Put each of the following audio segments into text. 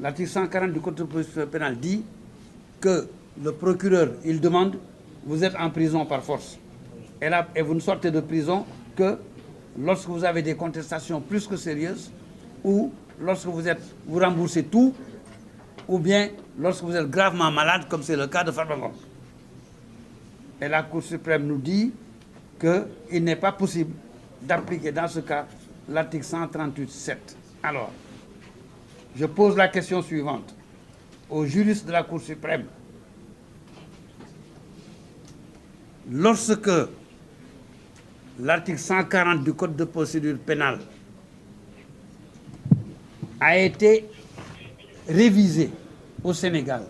L'article 140 du Code de procédure pénale dit que le procureur, il demande, vous êtes en prison par force. Et vous ne sortez de prison que lorsque vous avez des contestations plus que sérieuses, ou lorsque vous remboursez tout, ou bien lorsque vous êtes gravement malade, comme c'est le cas de Farba Ngom. Et la Cour suprême nous dit qu'il n'est pas possible d'appliquer dans ce cas l'article 138.7. Alors, je pose la question suivante aux juristes de la Cour suprême. Lorsque l'article 140 du Code de procédure pénale a été révisé au Sénégal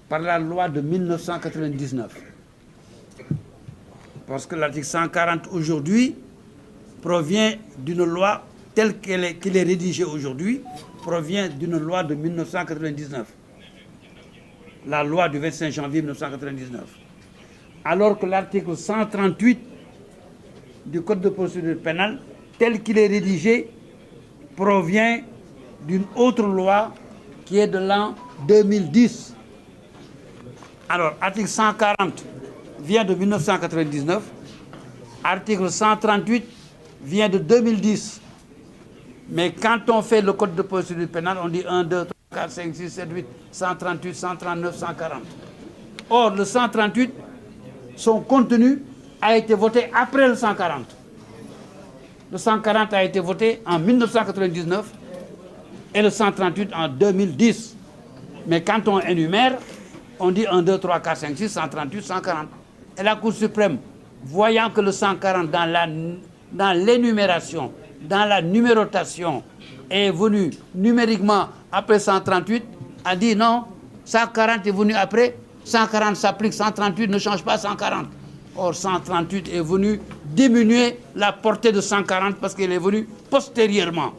par la loi de 1999, parce que l'article 140 aujourd'hui provient d'une loi telle qu'il est rédigé aujourd'hui, provient d'une loi de 1999, la loi du 25 janvier 1999. Alors que l'article 138 du Code de procédure pénale, tel qu'il est rédigé, provient d'une autre loi qui est de l'an 2010. Alors, article 140 vient de 1999, article 138 vient de 2010. Mais quand on fait le Code de procédure pénale, on dit 1, 2, 3, 4, 5, 6, 7, 8, 138, 139, 140. Or, le 138, son contenu a été voté après le 140. Le 140 a été voté en 1999 et le 138 en 2010. Mais quand on énumère, on dit 1, 2, 3, 4, 5, 6, 138, 140. Et la Cour suprême, voyant que le 140 dans l'énumération, dans la numérotation, est venu numériquement après 138, a dit non, 140 est venu après, 140 s'applique, 138 ne change pas 140. Or, 138 est venu diminuer la portée de 140 parce qu'il est venu postérieurement.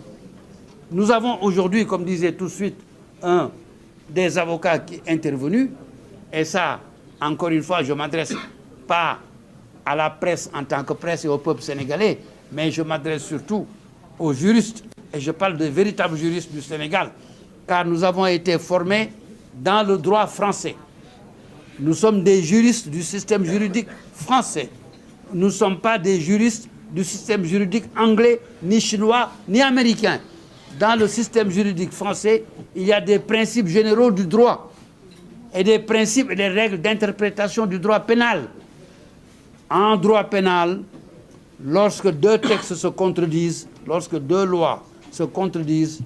Nous avons aujourd'hui, comme disait tout de suite un des avocats qui est intervenu, et ça, encore une fois, je ne m'adresse pas à la presse en tant que presse et au peuple sénégalais, mais je m'adresse surtout aux juristes, et je parle de véritables juristes du Sénégal, car nous avons été formés dans le droit français. Nous sommes des juristes du système juridique français. Nous ne sommes pas des juristes du système juridique anglais, ni chinois, ni américain. Dans le système juridique français, il y a des principes généraux du droit et des principes et des règles d'interprétation du droit pénal. En droit pénal, lorsque deux textes se contredisent, lorsque deux lois se contredisent,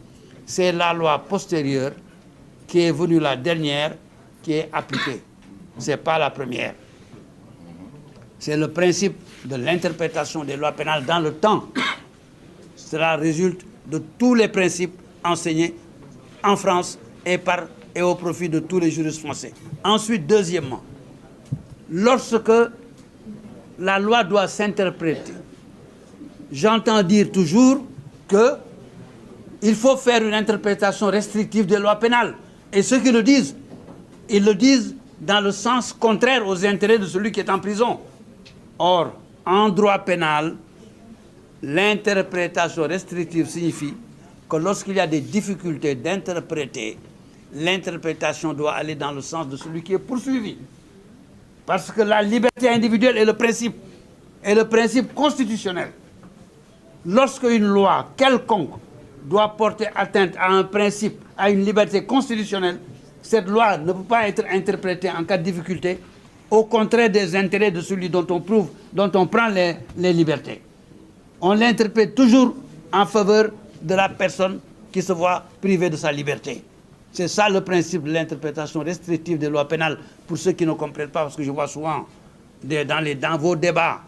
c'est la loi postérieure qui est venue la dernière qui est appliquée. Ce n'est pas la première. C'est le principe de l'interprétation des lois pénales dans le temps. Cela résulte de tous les principes enseignés en France et au profit de tous les juristes français. Ensuite, deuxièmement, lorsque la loi doit s'interpréter, j'entends dire toujours qu'il faut faire une interprétation restrictive des lois pénales. Et ceux qui le disent, ils le disent dans le sens contraire aux intérêts de celui qui est en prison. Or, en droit pénal, l'interprétation restrictive signifie que lorsqu'il y a des difficultés d'interpréter, l'interprétation doit aller dans le sens de celui qui est poursuivi. Parce que la liberté individuelle est le principe constitutionnel. Lorsqu'une loi quelconque doit porter atteinte à un principe, à une liberté constitutionnelle, cette loi ne peut pas être interprétée en cas de difficulté, au contraire des intérêts de celui dont on prend les libertés. On l'interprète toujours en faveur de la personne qui se voit privée de sa liberté. C'est ça le principe de l'interprétation restrictive des lois pénales, pour ceux qui ne comprennent pas, parce que je vois souvent dans vos débats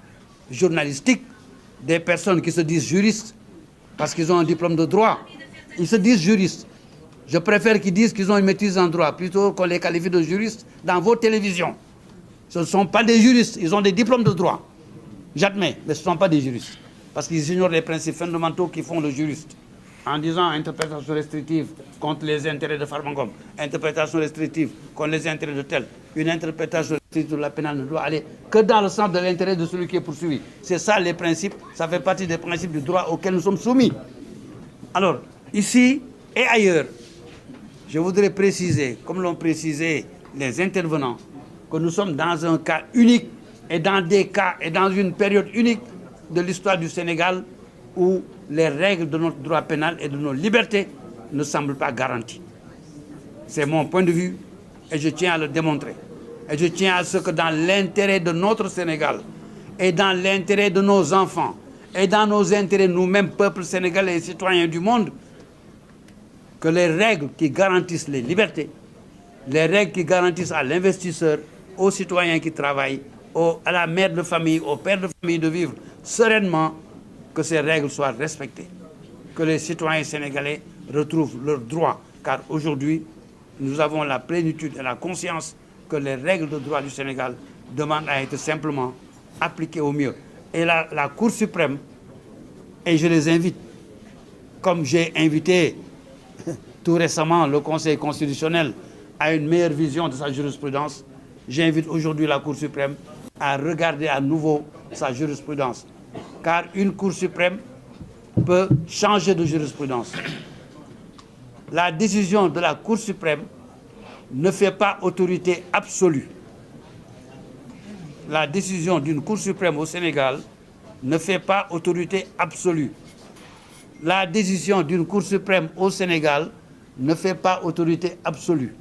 journalistiques des personnes qui se disent juristes, parce qu'ils ont un diplôme de droit. Ils se disent juristes. Je préfère qu'ils disent qu'ils ont une maîtrise en droit, plutôt qu'on les qualifie de juristes dans vos télévisions. Ce ne sont pas des juristes, ils ont des diplômes de droit. J'admets, mais ce ne sont pas des juristes. Parce qu'ils ignorent les principes fondamentaux qui font le juriste. En disant interprétation restrictive contre les intérêts de Farba Ngom, interprétation restrictive contre les intérêts de tel, une interprétation restrictive de la pénale ne doit aller que dans le sens de l'intérêt de celui qui est poursuivi. C'est ça les principes, ça fait partie des principes du droit auxquels nous sommes soumis. Alors, ici et ailleurs, Je voudrais préciser, comme l'ont précisé les intervenants, que nous sommes dans un cas unique et dans des cas et dans une période unique de l'histoire du Sénégal où les règles de notre droit pénal et de nos libertés ne semblent pas garanties. C'est mon point de vue et je tiens à le démontrer. Et je tiens à ce que dans l'intérêt de notre Sénégal et dans l'intérêt de nos enfants et dans nos intérêts, nous-mêmes, peuple sénégalais et citoyens du monde, que les règles qui garantissent les libertés, les règles qui garantissent à l'investisseur, aux citoyens qui travaillent, à la mère de famille, au père de famille de vivre sereinement, que ces règles soient respectées, que les citoyens sénégalais retrouvent leurs droits, car aujourd'hui, nous avons la plénitude et la conscience que les règles de droit du Sénégal demandent à être simplement appliquées au mieux. Et la Cour suprême, et je les invite, comme j'ai invité tout récemment le Conseil constitutionnel à une meilleure vision de sa jurisprudence, j'invite aujourd'hui la Cour suprême à regarder à nouveau sa jurisprudence. Car une Cour suprême peut changer de jurisprudence. La décision de la Cour suprême ne fait pas autorité absolue. La décision d'une Cour suprême au Sénégal ne fait pas autorité absolue. La décision d'une Cour suprême au Sénégal ne fait pas autorité absolue.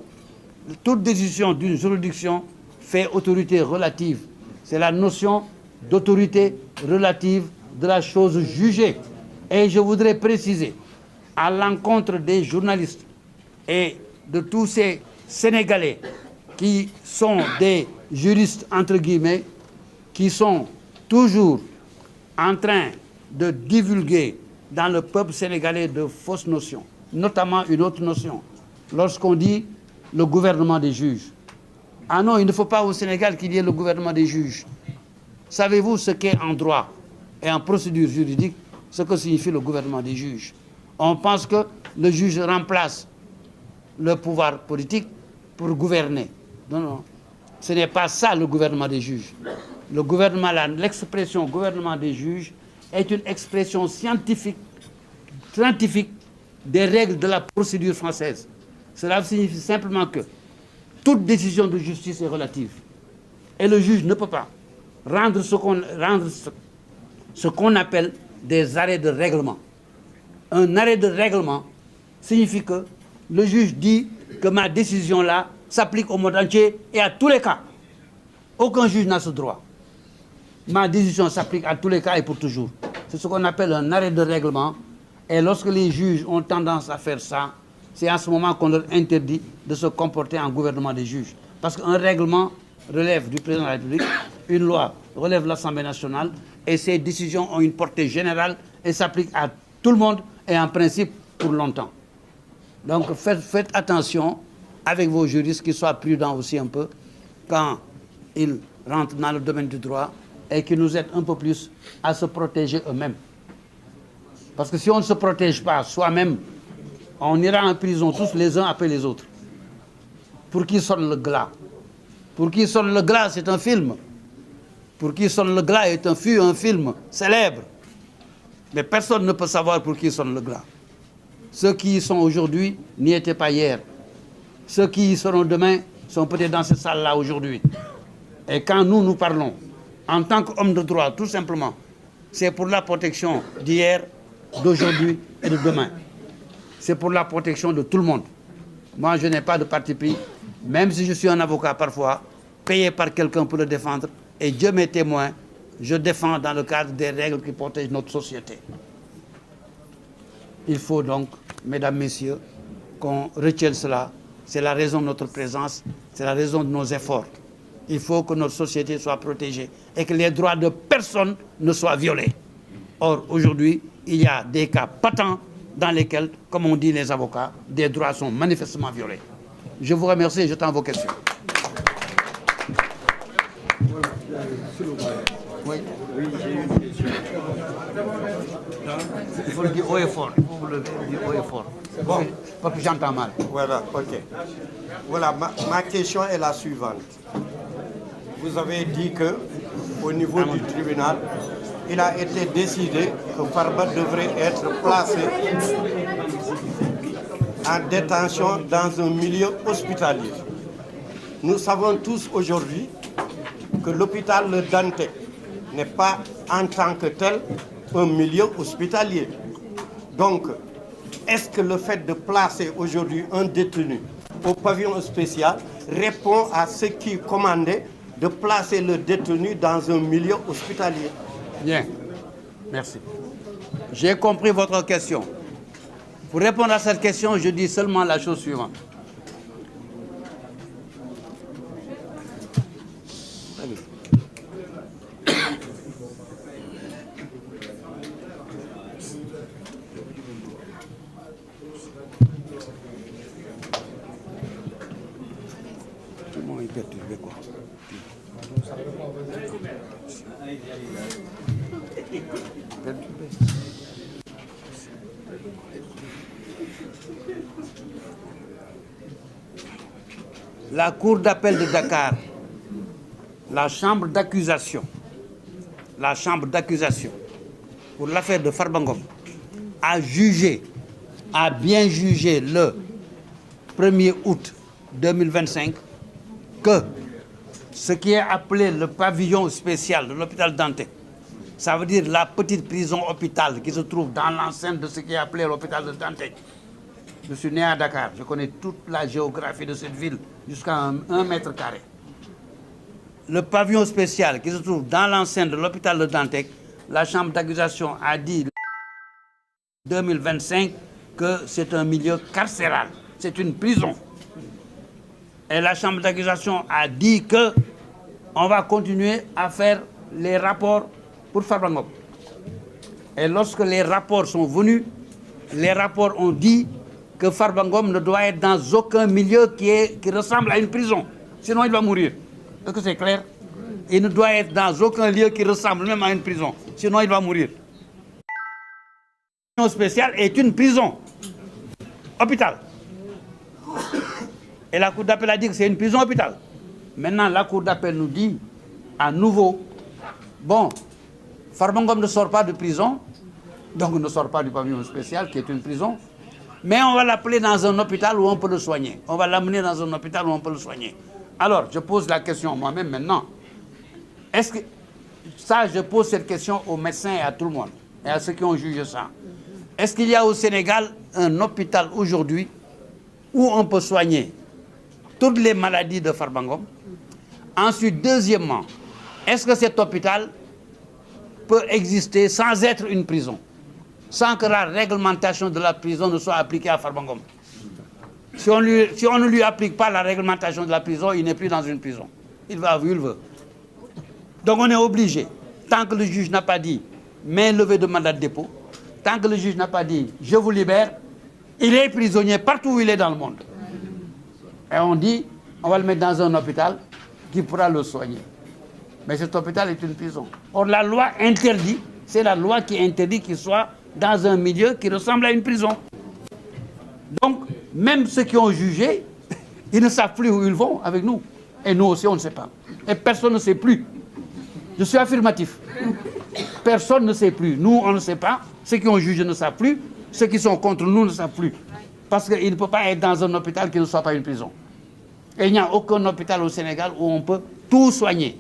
Toute décision d'une juridiction fait autorité relative. C'est la notion d'autorité relative de la chose jugée. Et je voudrais préciser, à l'encontre des journalistes et de tous ces Sénégalais qui sont des juristes, entre guillemets, qui sont toujours en train de divulguer dans le peuple sénégalais de fausses notions, notamment une autre notion, lorsqu'on dit le gouvernement des juges. Ah non, il ne faut pas au Sénégal qu'il y ait le gouvernement des juges. Savez-vous ce qu'est en droit et en procédure juridique, ce que signifie le gouvernement des juges? On pense que le juge remplace le pouvoir politique pour gouverner. Non, non. Ce n'est pas ça le gouvernement des juges. Le gouvernement, l'expression gouvernement des juges est une expression scientifique des règles de la procédure française. Cela signifie simplement que toute décision de justice est relative. Et le juge ne peut pas rendre ce qu'on appelle des arrêts de règlement. Un arrêt de règlement signifie que le juge dit que ma décision-là s'applique au monde entier et à tous les cas. Aucun juge n'a ce droit. Ma décision s'applique à tous les cas et pour toujours. C'est ce qu'on appelle un arrêt de règlement. Et lorsque les juges ont tendance à faire ça, c'est à ce moment qu'on leur interdit de se comporter en gouvernement des juges. Parce qu'un règlement relève du président de la République, une loi relève de l'Assemblée nationale, et ces décisions ont une portée générale et s'appliquent à tout le monde et en principe pour longtemps. Donc faites attention avec vos juristes, qu'ils soient prudents aussi un peu quand ils rentrent dans le domaine du droit et qu'ils nous aident un peu plus à se protéger eux-mêmes. Parce que si on ne se protège pas soi-même, on ira en prison tous les uns après les autres. Pour qui sonne le glas? Pour qui sonne le glas, c'est un film. Pour qui sonne le glas est un film célèbre. Mais personne ne peut savoir pour qui sonne le glas. Ceux qui y sont aujourd'hui n'y étaient pas hier. Ceux qui y seront demain sont peut-être dans cette salle-là aujourd'hui. Et quand nous parlons, en tant qu'hommes de droit, tout simplement, c'est pour la protection d'hier, d'aujourd'hui et de demain. C'est pour la protection de tout le monde. Moi, je n'ai pas de parti pris, même si je suis un avocat parfois, payé par quelqu'un pour le défendre, et Dieu m'est témoin, je défends dans le cadre des règles qui protègent notre société. Il faut donc, mesdames, messieurs, qu'on retienne cela. C'est la raison de notre présence, c'est la raison de nos efforts. Il faut que notre société soit protégée et que les droits de personne ne soient violés. Or, aujourd'hui, il y a des cas patents dans lesquels, comme on dit les avocats, des droits sont manifestement violés. Je vous remercie et j'attends vos questions. Oui, j'ai une question. Il faut le dire haut et fort. Il faut le dire haut et fort. Bon. Parce que j'entends mal. Voilà, ok. Voilà, ma question est la suivante. Vous avez dit qu'au niveau du tribunal, il a été décidé que Farba devrait être placé. en détention dans un milieu hospitalier. Nous savons tous aujourd'hui que l'hôpital Le Dantec n'est pas en tant que tel un milieu hospitalier. Donc, est-ce que le fait de placer aujourd'hui un détenu au pavillon spécial répond à ce qui commandait de placer le détenu dans un milieu hospitalier? Bien, merci. J'ai compris votre question. Pour répondre à cette question, je dis seulement la chose suivante. La Cour d'appel de Dakar, la chambre d'accusation pour l'affaire de Farba Ngom a bien jugé le 1er août 2025 que ce qui est appelé le pavillon spécial de l'hôpital Dantec, ça veut dire la petite prison hôpital qui se trouve dans l'enceinte de ce qui est appelé l'hôpital de Dantec. Je suis né à Dakar, je connais toute la géographie de cette ville jusqu'à 1 mètre carré. Le pavillon spécial qui se trouve dans l'enceinte de l'hôpital de Dantec, la chambre d'accusation a dit en 2025 que c'est un milieu carcéral, c'est une prison. Et la chambre d'accusation a dit qu'on va continuer à faire les rapports pour Farba Ngom. Et lorsque les rapports sont venus, les rapports ont dit que Farba Ngom ne doit être dans aucun milieu qui ressemble à une prison. Sinon, il va mourir. Est-ce que c'est clair? Il ne doit être dans aucun lieu qui ressemble même à une prison. Sinon, il va mourir. La prison spéciale est une prison. Hôpital. Et la Cour d'appel a dit que c'est une prison hôpital. Maintenant, la Cour d'appel nous dit à nouveau, bon, Farba Ngom ne sort pas de prison, donc ne sort pas du pavillon spécial qui est une prison, mais on va l'appeler dans un hôpital où on peut le soigner. On va l'amener dans un hôpital où on peut le soigner. Alors, je pose la question moi-même maintenant. Est-ce que ça, je pose cette question aux médecins et à tout le monde, et à ceux qui ont jugé ça. Est-ce qu'il y a au Sénégal un hôpital aujourd'hui où on peut soigner toutes les maladies de Farba Ngom? Ensuite, deuxièmement, est-ce que cet hôpital peut exister sans être une prison, sans que la réglementation de la prison ne soit appliquée à Farba Ngom? Si on ne lui applique pas la réglementation de la prison, il n'est plus dans une prison. Il va où il veut. Donc on est obligé, tant que le juge n'a pas dit main levée de mandat de dépôt, tant que le juge n'a pas dit je vous libère, il est prisonnier partout où il est dans le monde. Et on dit on va le mettre dans un hôpital qui pourra le soigner. Mais cet hôpital est une prison. Or la loi interdit, c'est la loi qui interdit qu'il soit dans un milieu qui ressemble à une prison. Donc, même ceux qui ont jugé, ils ne savent plus où ils vont avec nous. Et nous aussi, on ne sait pas. Et personne ne sait plus. Je suis affirmatif. Personne ne sait plus. Nous, on ne sait pas. Ceux qui ont jugé ne savent plus. Ceux qui sont contre nous ne savent plus. Parce qu'il ne peut pas être dans un hôpital qui ne soit pas une prison. Et il n'y a aucun hôpital au Sénégal où on peut tout soigner.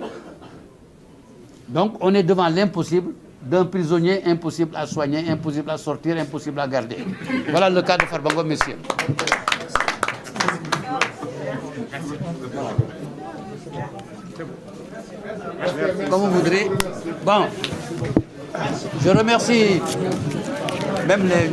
Donc, on est devant l'impossible d'un prisonnier impossible à soigner, impossible à sortir, impossible à garder. Voilà le cas de Farba Ngom, messieurs. Comme vous voudrez. Bon, je remercie même les...